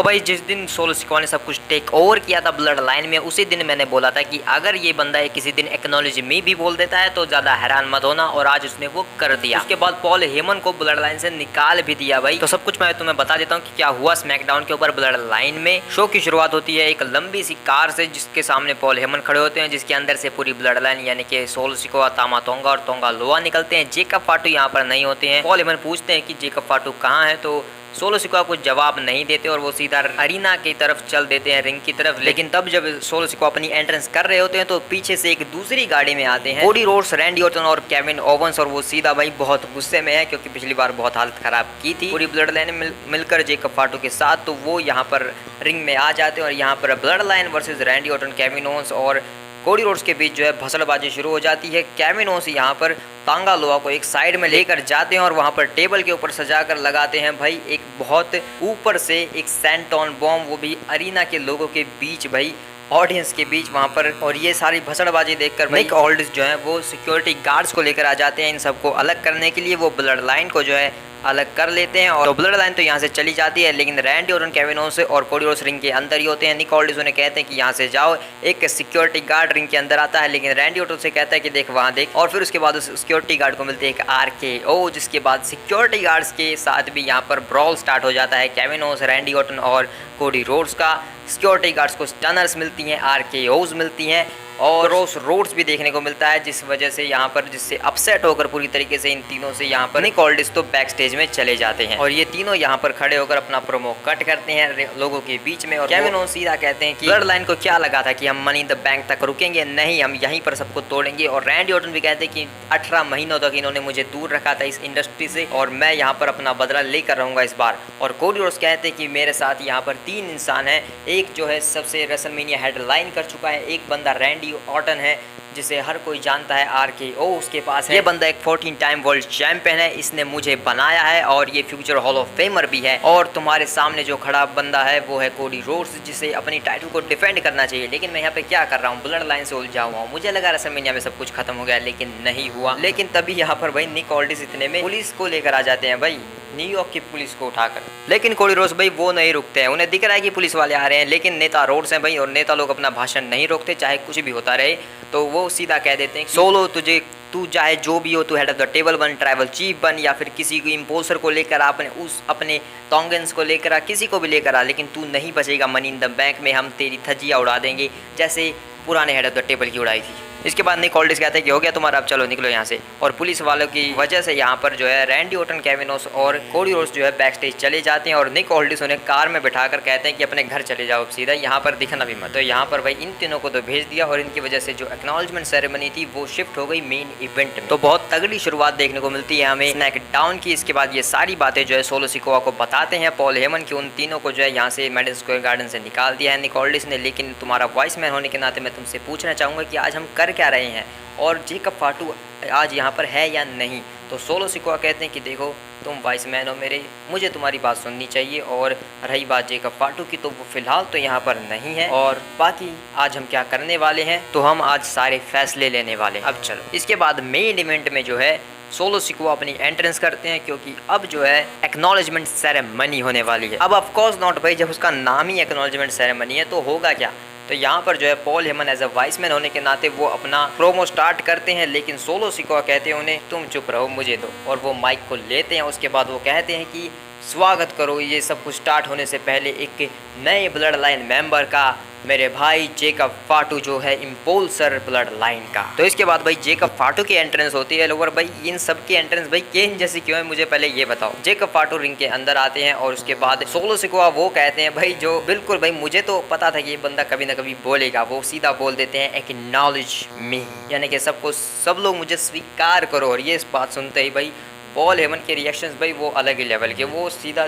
तो भाई जिस दिन सोलो सिकोआ ने सब कुछ टेक ओवर किया था ब्लड लाइन में, उसी दिन मैंने बोला था कि अगर ये बंदा किसी दिन एक्नॉलेज मी भी बोल देता है तो ज्यादा हैरान मत होना, और आज उसने वो कर दिया। उसके बाद पॉल हेमन को ब्लड लाइन से निकाल भी दिया भाई। तो सब कुछ मैं तुम्हें बता देता हूँ कि क्या हुआ स्मैकडाउन के ऊपर ब्लड लाइन में। शो की शुरुआत होती है एक लंबी सी कार से, जिसके सामने पॉल हेमन खड़े होते हैं, जिसके अंदर से पूरी ब्लड लाइन यानी कि सोलो सिकोआ, तामा तोंगा और तोंगा लोआ निकलते हैं। जेकब फाटू यहाँ पर नहीं होते हैं। पॉल हेमन पूछते हैं कि जेकब फाटू कहाँ है, तो सोलो सिकोआ कुछ जवाब नहीं देते और वो सीधा अरीना की तरफ चल देते हैं, रिंग की तरफ। लेकिन तब जब सोलो सिकोआ अपनी एंट्रेंस कर रहे होते हैं तो पीछे से एक दूसरी गाड़ी में आते हैं कोडी रोड्स, रैंडी ऑर्टन और केविन ओवेंस, और वो सीधा भाई बहुत गुस्से में है क्योंकि पिछली बार बहुत हालत खराब की थी पूरी ब्लड लाइन मिलकर जेकब फाटू के साथ। तो वो यहाँ पर रिंग में आ जाते हैं और यहाँ पर blood line versus Randy Orton, Kevin Owens और कोडी रोड्स के बीच जो है भसड़बाजी शुरू हो जाती है। केविन ओवेंस यहाँ पर तांगा लोआ को एक साइड में लेकर जाते हैं और वहाँ पर टेबल के ऊपर सजा कर लगाते हैं भाई एक बहुत ऊपर से एक सैंटॉन बॉम्ब, वो भी अरीना के लोगों के बीच भाई, ऑडियंस के बीच वहाँ पर। और ये सारी भसड़बाजी देखकर निक ऑल्डिस जो है वो सिक्योरिटी गार्ड्स को लेकर आ जाते हैं इन सबको अलग करने के लिए। वो ब्लड लाइन को जो है अलग कर लेते हैं और तो ब्लड लाइन तो यहाँ से चली जाती है, लेकिन रैंडी और केविन ओवेंस और कोडी रोड्स रिंग के अंदर ही होते हैं। निक ऑल्डिस उन्हें कहते हैं कि यहाँ से जाओ। एक सिक्योरिटी गार्ड रिंग के अंदर आता है, लेकिन रैंडी ऑर्टन से कहता है कि देख वहाँ देख। और फिर उसके बाद उस सिक्योरिटी गार्ड को मिलती है एक RKO, जिसके बाद सिक्योरिटी गार्ड्स के साथ भी यहाँ पर ब्रॉल स्टार्ट हो जाता है। केविन ओवेंस, रैंडी ऑर्टन और कोडी रोड्स का। सिक्योरिटी गार्ड्स को स्टनर्स मिलती हैं, RKOs मिलती हैं और क्रॉस रोड्स भी देखने को मिलता है, जिस वजह से यहाँ पर जिससे अपसेट होकर पूरी तरीके से इन तीनों से यहाँ पर निक ऑल्डिस तो बैक स्टेज में चले जाते हैं और ये तीनों यहाँ पर खड़े होकर अपना प्रोमो कट करते हैं लोगों के बीच में। और केविन ओवेंस सीधा कहते हैं कि ब्लड लाइन को क्या लगा था कि हम मनी इन द बैंक तक रुकेंगे, नहीं हम यहीं पर सबको तोड़ेंगे। और रैंडी ऑर्टन भी कहते हैं कि 18 महीनों तक इन्होंने मुझे दूर रखा था इस इंडस्ट्री से और मैं यहाँ पर अपना बदला लेकर रहूंगा इस बार। और कोडी रोड्स कहते हैं कि मेरे साथ यहाँ पर 3 इंसान हैं, एक जो है सबसे रेसलमेनिया हेडलाइन कर चुका है, एक बंदा रैंडी ऑर्टन है जिसे हर कोई जानता है, RKO उसके पास है, ये बंदा एक 14 टाइम वर्ल्ड चैंपियन है, इसने मुझे बनाया है और ये फ्यूचर हॉल ऑफ फेमर भी है। और तुम्हारे सामने जो खड़ा बंदा है वो है कोडी रोड्स, जिसे अपनी टाइटल को डिफेंड करना चाहिए। लेकिन मैं यहाँ पे क्या कर रहा हूँ, ब्लड लाइन से उलझा हुआ हूँ। मुझे लगा रेसलमेनिया में सब कुछ खत्म हो गया, लेकिन नहीं हुआ। लेकिन तभी यहाँ पर भाई निक ऑल्डिस इतने में पुलिस को लेकर आ जाते हैं भाई, न्यूयॉर्क की पुलिस को उठाकर। लेकिन कोडी रोड्स भाई वो नहीं रुकते हैं, उन्हें दिख रहा है कि पुलिस वाले आ रहे हैं, लेकिन नेता रोड्स हैं भाई और नेता लोग अपना भाषण नहीं रोकते चाहे कुछ भी होता रहे। तो वो सीधा कह देते हैं सोलो तू चाहे जो भी हो, तू हेड ऑफ द टेबल बन, ट्राइबल चीफ बन, या फिर किसी को इम्पोसर को लेकर आपने उस अपने टोंगन्स को लेकर आ, किसी को भी लेकर आ, लेकिन तू नहीं बचेगा मनी इन द बैंक में, हम तेरी धज्जियाँ उड़ा देंगे जैसे पुराने हेड ऑफ द टेबल की उड़ाई थी। इसके बाद निक ऑल्डिस कहते हैं कि हो गया तुम्हारा, अब चलो निकलो यहाँ से। और पुलिस वालों की वजह से यहाँ पर जो है रैंडी ऑर्टन, केविन ओवेंस और कोडी रोड्स जो है बैक स्टेज चले जाते हैं और निक ऑल्डिस उन्हें कार में बिठाकर कहते हैं कि अपने घर चले जाओ, सीधा यहाँ पर दिखना भी मत। तो यहाँ पर भाई इन तीनों को तो भेज दिया और इनकी वजह से जो एक्नॉलेजमेंट सेरेमनी थी वो शिफ्ट हो गई मेन इवेंट में। तो बहुत तगड़ी शुरुआत देखने को मिलती है हमें स्मैकडाउन की। इसके बाद ये सारी बातें जो है सोलो सिकोआ को बताते हैं पॉल हेमन की, उन तीनों को जो है यहाँ से मैडिसन स्क्वायर गार्डन से निकाल दिया है निक ऑल्डिस ने। लेकिन तुम्हारा वॉइस मैन होने के नाते मैं तुमसे पूछना चाहूँगा कि आज हम कर क्या रहे हैं और जेकब फाटू आज यहाँ पर है या नहीं। तो सोलो सिकोआ कहते हैं कि देखो तुम वाइस मैन हो मेरे, मुझे तुम्हारी बात सुननी चाहिए। और रही बात जेकब फाटू की, तो वो फिलहाल तो यहाँ पर नहीं है। और बाकी आज हम क्या करने वाले हैं, तो हम आज सारे फैसले लेने वाले हैं। अब चलो इसके बाद मेन इवेंट में जो है सोलो सिकोआ अपनी एंट्रेंस करते हैं, क्योंकि अब जो है एक्नॉलेजमेंट सेरेमनी होने वाली है। अब ऑफ कोर्स नॉट भाई, जब उसका नाम ही एक्नॉलेजमेंट सेरेमनी है तो होगा क्या। तो यहाँ पर जो है Paul Heyman as a wise man होने के नाते वो अपना प्रोमो स्टार्ट करते हैं, लेकिन सोलो सिकोआ कहते हैं उन्हें तुम चुप रहो मुझे दो, और वो माइक को लेते हैं। उसके बाद वो कहते हैं कि स्वागत करो ये सब कुछ स्टार्ट होने से पहले एक नए ब्लड लाइन मेंबर का, मेरे भाई जेकब फाटू जो है इम्पोल्सर ब्लड लाइन का। तो इसके बाद भाई जेकब फाटू की एंट्रेंस होती है। लोग भाई इन सब की एंट्रेंस भाई केन जैसी क्यों है, मुझे पहले ये बताओ। जेकब फाटू रिंग के अंदर आते हैं और उसके बाद सोलो सिकोआ वो कहते हैं भाई जो बिल्कुल भाई मुझे तो पता था कि ये बंदा कभी ना कभी बोलेगा, वो सीधा बोल देते हैं एक्नॉलेज मी, यानी कि सब लोग मुझे स्वीकार करो। और ये इस बात सुनते ही भाई पॉल हेमन के रिएक्शंस भाई वो अलग ही लेवल के, वो सीधा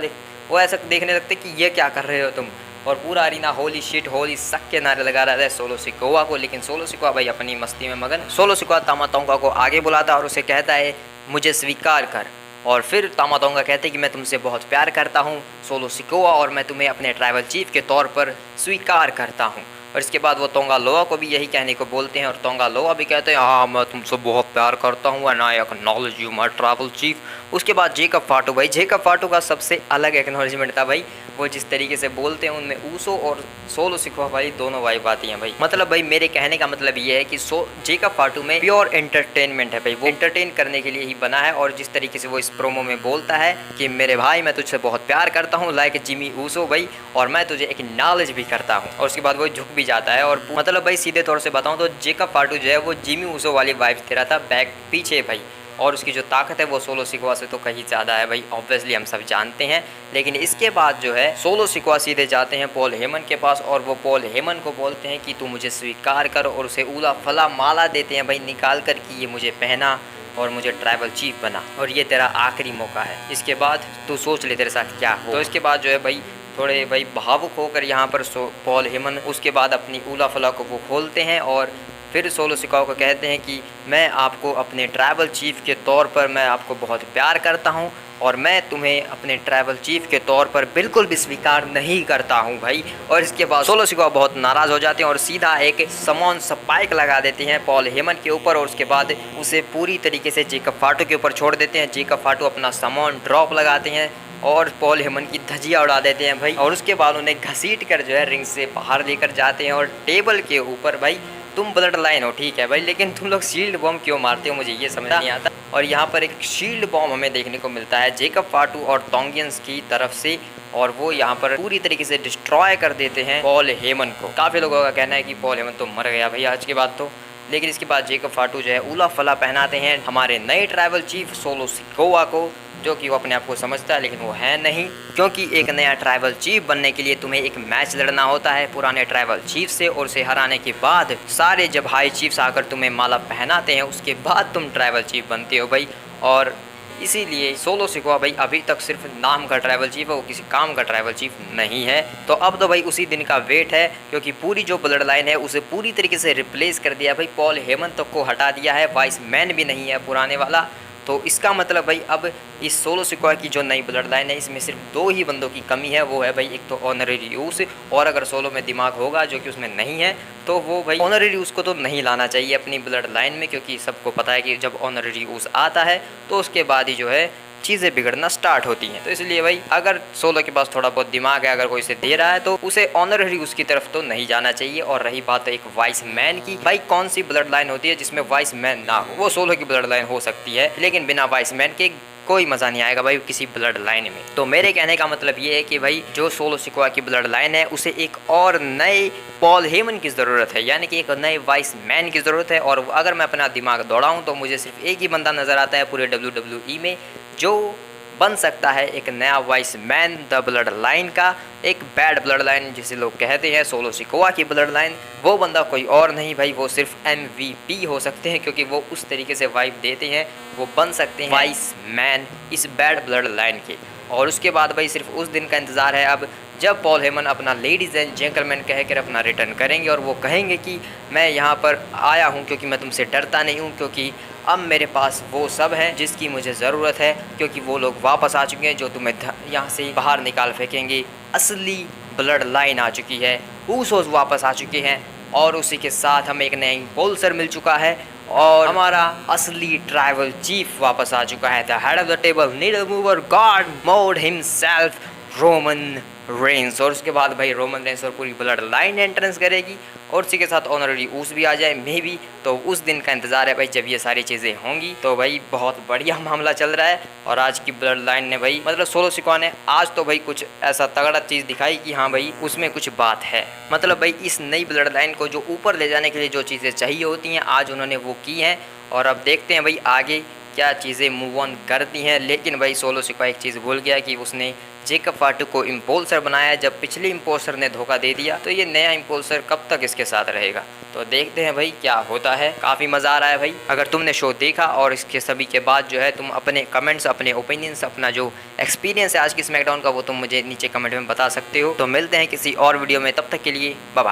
वो ऐसा देखने लगते कि ये क्या कर रहे हो तुम। और पूरा अरीना होली शिट होली सक के नारे लगा रहा था सोलो सिकोआ को, लेकिन सोलो सिकोआ भाई अपनी मस्ती में मगन। सोलो सिकोआ तामा तोंगा को आगे बुलाता और उसे कहता है मुझे स्वीकार कर। और फिर तामा तोंगा कहते हैं कि मैं तुमसे बहुत प्यार करता हूँ सोलो सिकोआ, और मैं तुम्हें अपने ट्राइबल चीफ के तौर पर स्वीकार करता हूँ। और इसके बाद वो तोंगा लोआ को भी यही कहने को बोलते हैं और तोंगा लोआ भी कहते हैं हाँ मैं तुमसे बहुत प्यार करता हूँ and I acknowledge you my travel chief. उसके बाद जेकब फाटू भाई, जेकब फाटू का सबसे अलग एक्नॉलेजमेंट था भाई, वो जिस तरीके से बोलते हैं उनमें ऊसो और सोलो सिकवा भाई दोनों वाइब आती हैं भाई। मतलब भाई मेरे कहने का मतलब ये है कि जेकब फाटू में प्योर एंटरटेनमेंट है भाई, वो एंटरटेन करने के लिए ही बना है। और जिस तरीके से वो इस प्रोमो में बोलता है कि मेरे भाई मैं तुझसे बहुत प्यार करता हूँ लाइक जिमी ऊसो भाई, और मैं तुझे एक्नॉलेज भी करता हूँ। और उसके बाद वो झुक भी जाता है। और मतलब भाई सीधे तौर से बताऊँ तो जेकब फाटू जो है वो जिमी ऊसो वाली वाइब दे रहा था बैक पीछे भाई, और उसकी जो ताकत है वो सोलो सिकवा से तो कहीं ज़्यादा है भाई, ऑब्वियसली हम सब जानते हैं। लेकिन इसके बाद जो है सोलो सिकवा सीधे जाते हैं पॉल हेमन के पास और वो पॉल हेमन को बोलते हैं कि तू मुझे स्वीकार कर, और उसे उला फला माला देते हैं भाई निकाल कर कि ये मुझे पहना और मुझे ट्राइबल चीफ बना और ये तेरा आखिरी मौका है, इसके बाद तू सोच ले तेरे साथ क्या हो। तो इसके बाद जो है भाई थोड़े भाई भावुक होकर यहाँ पर पॉल हेमन उसके बाद अपनी उला फला को वो खोलते हैं और फिर सोलो सिकवा को कहते हैं कि मैं आपको अपने ट्राइबल चीफ के तौर पर मैं आपको बहुत प्यार करता हूं और मैं तुम्हें अपने ट्राइबल चीफ के तौर पर बिल्कुल भी स्वीकार नहीं करता हूं भाई। और इसके बाद सोलो सिकवा बहुत नाराज़ हो जाते हैं और सीधा एक समॉन स्पाइक लगा देते हैं पॉल हेमन के ऊपर और उसके बाद उसे पूरी तरीके से जेकब फाटू के ऊपर छोड़ देते हैं। जेकब फाटू अपना समॉन ड्रॉप लगाते हैं और पॉल हेमन की धजिया उड़ा देते हैं भाई, और उसके बाद उन्हें घसीट कर जो है रिंग से बाहर लेकर जाते हैं और टेबल के ऊपर भाई तुम ब्लड लाइन हो ठीक है भाई, लेकिन तुम लोग शील्ड बॉम्ब क्यों मारते हो मुझे ये समझ नहीं आता। और यहाँ पर एक शील्ड बॉम्ब हमें देखने को मिलता है जेकब फाटू और टोंगियंस की तरफ से, और वो यहाँ पर पूरी तरीके से डिस्ट्रॉय कर देते हैं पॉल हेमन को। काफ़ी लोगों का कहना है कि पॉल हेमन तो मर गया भाई आज के बाद तो, लेकिन इसके बाद जेकब फाटू जो है उला फला पहनाते हैं हमारे नए ट्राइबल चीफ सोलो सिकोवा को, जो कि वो अपने आप को समझता है लेकिन वो है नहीं, क्योंकि एक नया ट्राइबल चीफ बनने के लिए तुम्हें एक मैच लड़ना होता है पुराने ट्राइबल चीफ से, और उसे हराने के बाद सारे जब हाई चीफ्स आकर तुम्हें माला पहनाते हैं उसके बाद तुम ट्राइबल चीफ बनते हो भाई। और इसीलिए सोलो सिकवा भाई अभी तक सिर्फ नाम का ट्राइबल चीफ है, वो किसी काम का ट्राइबल चीफ नहीं है। तो अब तो भाई उसी दिन का वेट है, क्योंकि पूरी जो ब्लड लाइन है उसे पूरी तरीके से रिप्लेस कर दिया भाई, पॉल हेमन तक को हटा दिया है, वाइस मैन भी नहीं है पुराने वाला। तो इसका मतलब भाई अब इस सोलो सिकवा की जो नई ब्लड लाइन है इसमें सिर्फ दो ही बंदों की कमी है, वो है भाई एक तो ऑनररी यूस, और अगर सोलो में दिमाग होगा जो कि उसमें नहीं है तो वो भाई ऑनररी यूस को तो नहीं लाना चाहिए अपनी ब्लड लाइन में, क्योंकि सबको पता है कि जब ऑनररी यूस आता है तो उसके बाद ही जो है चीज़ें बिगड़ना स्टार्ट होती हैं। तो इसलिए भाई अगर सोलो के पास थोड़ा बहुत दिमाग है, अगर कोई इसे दे रहा है तो उसे ऑनररी उसकी तरफ तो नहीं जाना चाहिए। और रही बात एक वाइस मैन की, भाई कौन सी ब्लड लाइन होती है जिसमें वाइस मैन ना हो? वो सोलो की ब्लड लाइन हो सकती है, लेकिन बिना वाइस मैन के कोई मज़ा नहीं आएगा भाई किसी ब्लड लाइन में। तो मेरे कहने का मतलब ये है कि भाई जो सोलो सिकवा की ब्लड लाइन है उसे एक और नए पॉल हेमन की ज़रूरत है, यानी कि एक नए वाइस मैन की ज़रूरत है। और अगर मैं अपना दिमाग दौड़ाऊँ तो मुझे सिर्फ एक ही बंदा नज़र आता है पूरे WWE में जो बन सकता है एक नया vice man the blood line का, एक बैड ब्लड लाइन जिसे लोग कहते हैं सोलो सिकोवा की ब्लड लाइन। वो बंदा कोई और नहीं भाई, वो सिर्फ MVP हो सकते हैं, क्योंकि वो उस तरीके से वाइब देते हैं, वो बन सकते हैं वाइस मैन इस बैड ब्लड लाइन के। और उसके बाद भाई सिर्फ उस दिन का इंतज़ार है अब जब पॉल हेमन अपना लेडीज़ एंड जेंटलमैन कहकर अपना रिटर्न करेंगे और वो कहेंगे कि मैं यहाँ पर आया हूँ क्योंकि मैं तुमसे डरता नहीं हूँ, क्योंकि अब मेरे पास वो सब है जिसकी मुझे ज़रूरत है, क्योंकि वो लोग वापस आ चुके हैं जो तुम्हें यहाँ से बाहर निकाल फेंकेंगे। असली ब्लड लाइन आ चुकी है, ऊसोस वापस आ चुके हैं, और उसी के साथ हमें एक नया इम्पोल्सर मिल चुका है और हमारा असली ट्राइबल चीफ वापस आ चुका है। The head of the table needle mover god mode himself Roman Reigns. और उसके बाद भाई रोमन रेंस और पूरी ब्लड लाइन एंट्रेंस करेगी और उसी के साथ ऑनररी ऊस भी आ जाए मे बी। तो उस दिन का इंतज़ार है भाई जब ये सारी चीज़ें होंगी। तो भाई बहुत बढ़िया मामला चल रहा है और आज की ब्लड लाइन ने भाई मतलब सोलो सिकवा ने आज तो भाई कुछ ऐसा तगड़ा चीज़ दिखाई कि हाँ भाई उसमें कुछ बात है। मतलब भाई इस नई ब्लड लाइन को जो ऊपर ले जाने के लिए जो चीज़ें चाहिए होती हैं आज उन्होंने वो की हैं, और अब देखते हैं भाई आगे क्या चीज़ें मूव ऑन करती हैं। लेकिन भाई सोलो सिकवा एक चीज़ भूल गया कि उसने जेकब फाटू को इम्पोल्सर बनाया। जब पिछले इम्पोल्सर ने धोखा दे दिया तो ये नया इम्पोल्सर कब तक इसके साथ रहेगा। तो देखते हैं भाई क्या होता है। काफ़ी मज़ा आ रहा है भाई। अगर तुमने शो देखा और इसके सभी के बाद जो है तुम अपने कमेंट्स, अपने ओपिनियंस, अपना जो एक्सपीरियंस है आज की स्मैकडाउन का वो तुम मुझे नीचे कमेंट में बता सकते हो। तो मिलते हैं किसी और वीडियो में, तब तक के लिए बाय बाय।